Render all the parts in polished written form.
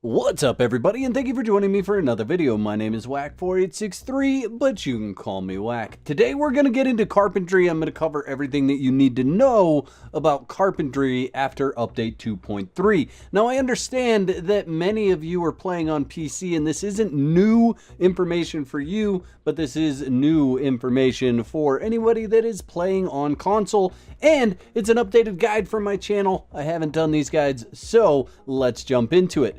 What's up everybody, and thank you for joining me for another video. My name is Whack4863, but you can call me Whack. Today we're going to get into Carpentry. I'm going to cover everything that you need to know about Carpentry after update 2.3. Now I understand that many of you are playing on PC and this isn't new information for you, but this is new information for anybody that is playing on console, and it's an updated guide from my channel. I haven't done these guides, so let's jump into it.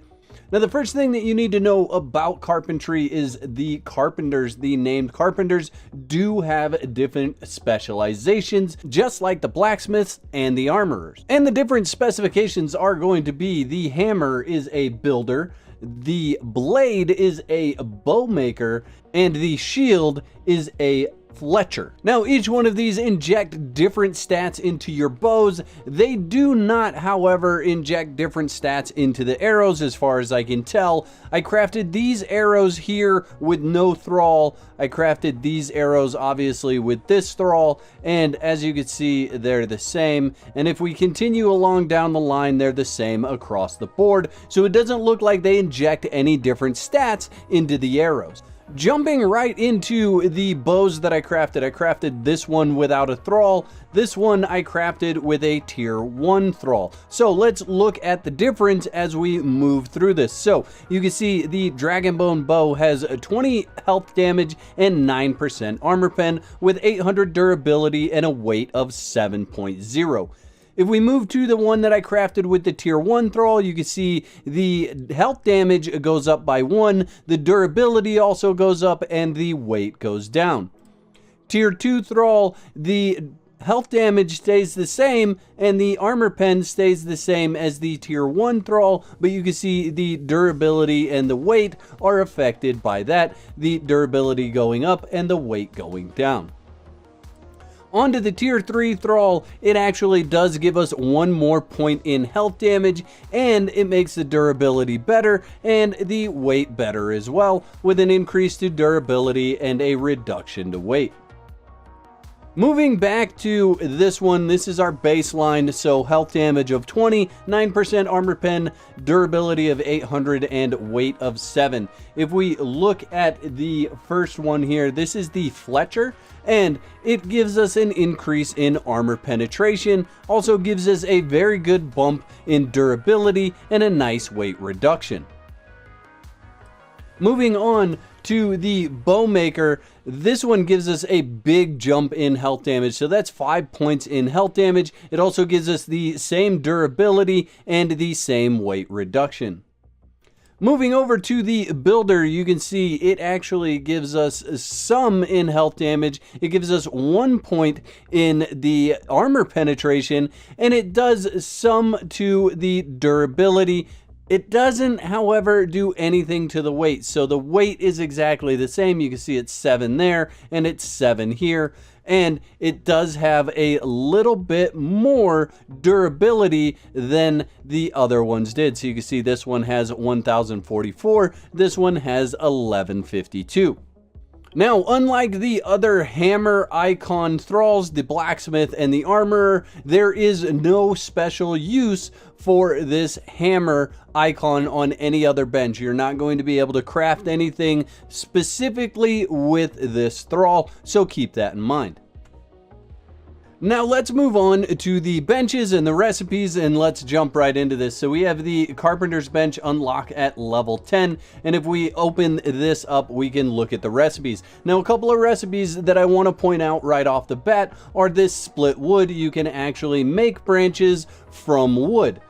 Now, the first thing that you need to know about Carpentry is the Carpenters, the named Carpenters, do have different specializations, just like the blacksmiths and the armorers. And the different specifications are going to be: the hammer is a builder, the blade is a bow maker, and the shield is a Fletcher. Now, each one of these inject different stats into your bows. They do not, however, inject different stats into the arrows, as far as I can tell. I crafted these arrows here with no thrall. I crafted these arrows, obviously, with this thrall, and as you can see, they're the same. And if we continue along down the line, they're the same across the board. So it doesn't look like they inject any different stats into the arrows. Jumping right into the bows that I crafted this one without a thrall. This one I crafted with a tier 1 thrall. So let's look at the difference as we move through this. So you can see the Dragonbone bow has 20 health damage and 9% armor pen with 800 durability and a weight of 7.0. If we move to the one that I crafted with the tier 1 thrall, you can see the health damage goes up by 1, the durability also goes up, and the weight goes down. Tier 2 thrall, the health damage stays the same, and the armor pen stays the same as the tier 1 thrall, but you can see the durability and the weight are affected by that, the durability going up and the weight going down. Onto the tier 3 thrall, it actually does give us 1 more point in health damage, and it makes the durability better and the weight better as well, with an increase to durability and a reduction to weight. Moving back to this one, this is our baseline. So health damage of 20, 9% armor pen, durability of 800, and weight of 7. If we look at the first one here, this is the Fletcher, and it gives us an increase in armor penetration, also gives us a very good bump in durability and a nice weight reduction. Moving on to the Bowmaker, this one gives us a big jump in health damage, so that's 5 points in health damage. It also gives us the same durability and the same weight reduction. Moving over to the Builder, you can see it actually gives us some in health damage. It gives us 1 point in the armor penetration, and it does some to the durability. It doesn't, however, do anything to the weight. So the weight is exactly the same. You can see it's 7 there and it's 7 here. And it does have a little bit more durability than the other ones did. So you can see this one has 1044. This one has 1152. Now, unlike the other hammer icon thralls, the blacksmith and the armorer, there is no special use for this hammer icon on any other bench. You're not going to be able to craft anything specifically with this thrall, so keep that in mind. Now let's move on to the benches and the recipes, and let's jump right into this. So we have the Carpenter's bench unlock at level 10, and if we open this up, we can look at the recipes. Now, a couple of recipes that I want to point out right off the bat are this split wood. You can actually make branches from wood.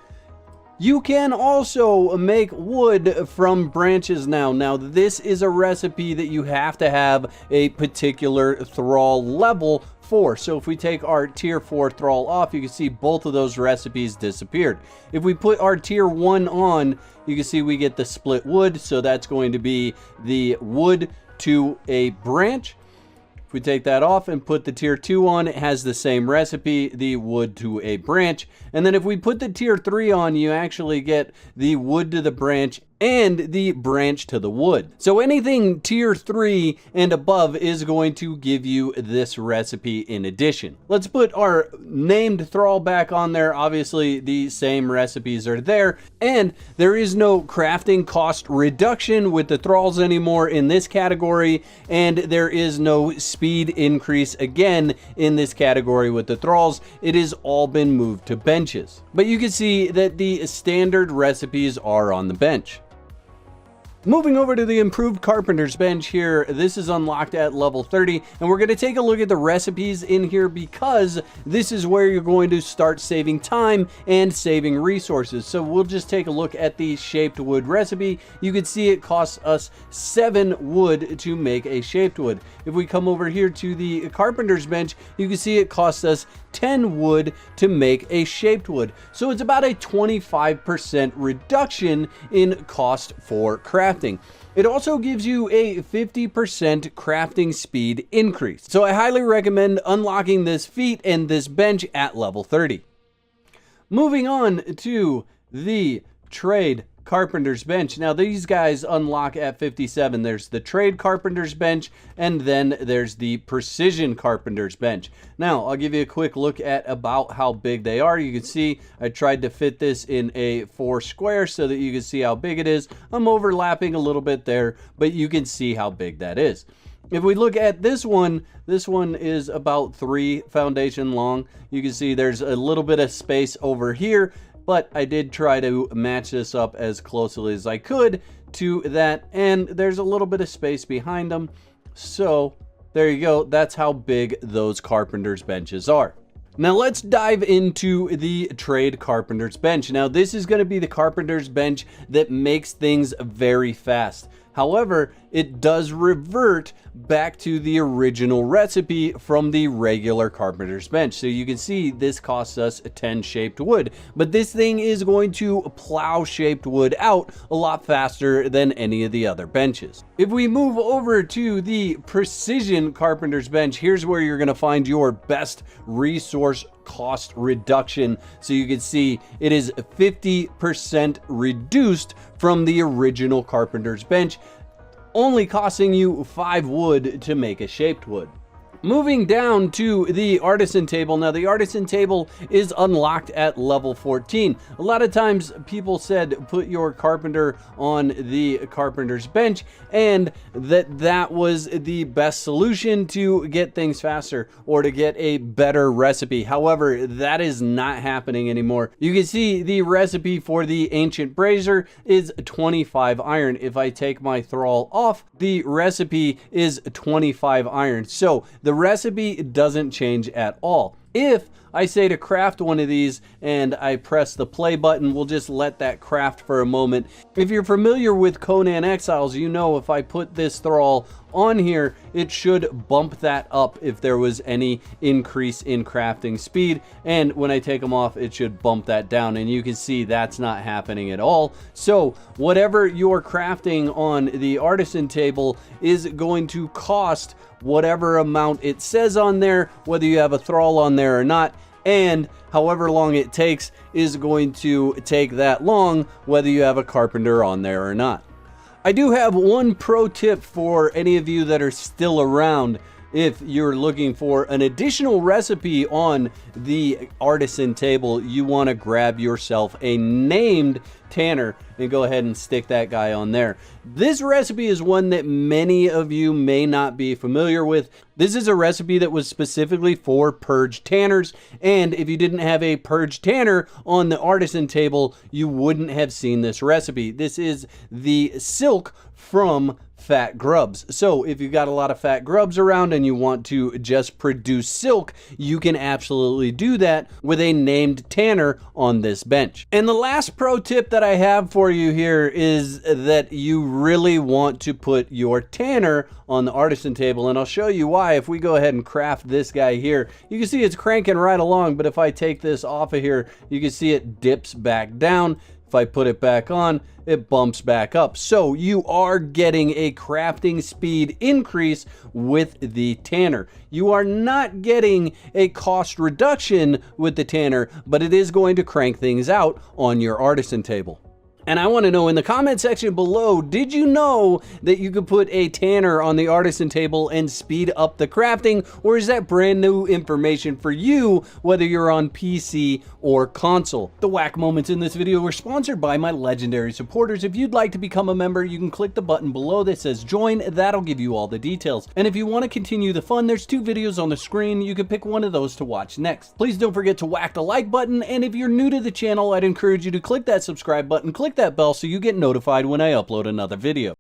You can also make wood from branches now. Now, this is a recipe that you have to have a particular thrall level for. So if we take our tier 4 thrall off, you can see both of those recipes disappeared. If we put our tier 1 on, you can see we get the split wood. So that's going to be the wood to a branch. If we take that off and put the tier 2 on, it has the same recipe, the wood to a branch. And then if we put the tier 3 on, you actually get the wood to the branch and the branch to the wood. So anything tier 3 and above is going to give you this recipe in addition. Let's put our named thrall back on there. Obviously the same recipes are there, and there is no crafting cost reduction with the thralls anymore in this category, and there is no speed increase again in this category with the thralls. It has all been moved to benches. But you can see that the standard recipes are on the bench. Moving over to the improved Carpenter's bench here, this is unlocked at level 30, and we're going to take a look at the recipes in here because this is where you're going to start saving time and saving resources. So we'll just take a look at the shaped wood recipe. You can see it costs us 7 wood to make a shaped wood. If we come over here to the Carpenter's bench, you can see it costs us 10 wood to make a shaped wood. So it's about a 25% reduction in cost for crafting. It also gives you a 50% crafting speed increase. So I highly recommend unlocking this feat and this bench at level 30. Moving on to the trade Carpenter's bench. Now these guys unlock at 57. There's the trade Carpenter's bench, and then there's the precision Carpenter's bench. Now I'll give you a quick look at about how big they are. You can see I tried to fit this in a 4 square so that you can see how big it is. I'm overlapping a little bit there, but you can see how big that is. If we look at this one is about 3 foundation long. You can see there's a little bit of space over here, but I did try to match this up as closely as I could to that, and there's a little bit of space behind them. So there you go. That's how big those Carpenter's benches are. Now let's dive into the trade Carpenter's bench. Now this is going to be the Carpenter's bench that makes things very fast. However, it does revert back to the original recipe from the regular Carpenter's bench. So you can see this costs us 10 shaped wood, but this thing is going to plow shaped wood out a lot faster than any of the other benches. If we move over to the precision Carpenter's bench, here's where you're going to find your best resource cost reduction. So you can see it is 50% reduced from the original Carpenter's bench, only costing you 5 wood to make a shaped wood. Moving down to the Artisan table. Now the Artisan table is unlocked at level 14. A lot of times people said put your Carpenter on the Carpenter's bench, and that was the best solution to get things faster or to get a better recipe. However, that is not happening anymore. You can see the recipe for the Ancient Brazier is 25 iron. If I take my thrall off, the recipe is 25 iron. So the recipe doesn't change at all. If I say to craft one of these and I press the play button, we'll just let that craft for a moment. If you're familiar with Conan Exiles, you know if I put this thrall on here, it should bump that up if there was any increase in crafting speed, and when I take them off, it should bump that down, and you can see that's not happening at all. So whatever you're crafting on the Artisan table is going to cost whatever amount it says on there, whether you have a thrall on there or not, and however long it takes is going to take that long, whether you have a Carpenter on there or not. I do have one pro tip for any of you that are still around. If you're looking for an additional recipe on the Artisan table, you want to grab yourself a named tanner and go ahead and stick that guy on there. This recipe is one that many of you may not be familiar with. This is a recipe that was specifically for purge tanners, and if you didn't have a purge tanner on the Artisan table, you wouldn't have seen this recipe. This is the silk from fat grubs. So if you've got a lot of fat grubs around and you want to just produce silk, you can absolutely do that with a named tanner on this bench. And the last pro tip that I have for you here is that you really want to put your tanner on the Artisan table, and I'll show you why. If we go ahead and craft this guy here, you can see it's cranking right along, but if I take this off of here, you can see it dips back down. If I put it back on, it bumps back up. So you are getting a crafting speed increase with the tanner. You are not getting a cost reduction with the tanner, but it is going to crank things out on your Artisan table. And I want to know in the comment section below, did you know that you could put a tanner on the artisan table and speed up the crafting, or is that brand new information for you, whether you're on PC or console? The whack moments in this video were sponsored by my legendary supporters. If you'd like to become a member, you can click the button below that says join. That'll give you all the details. And if you want to continue the fun, there's 2 videos on the screen. You can pick one of those to watch next. Please don't forget to whack the like button, and if you're new to the channel, I'd encourage you to click that subscribe button, click that bell so you get notified when I upload another video.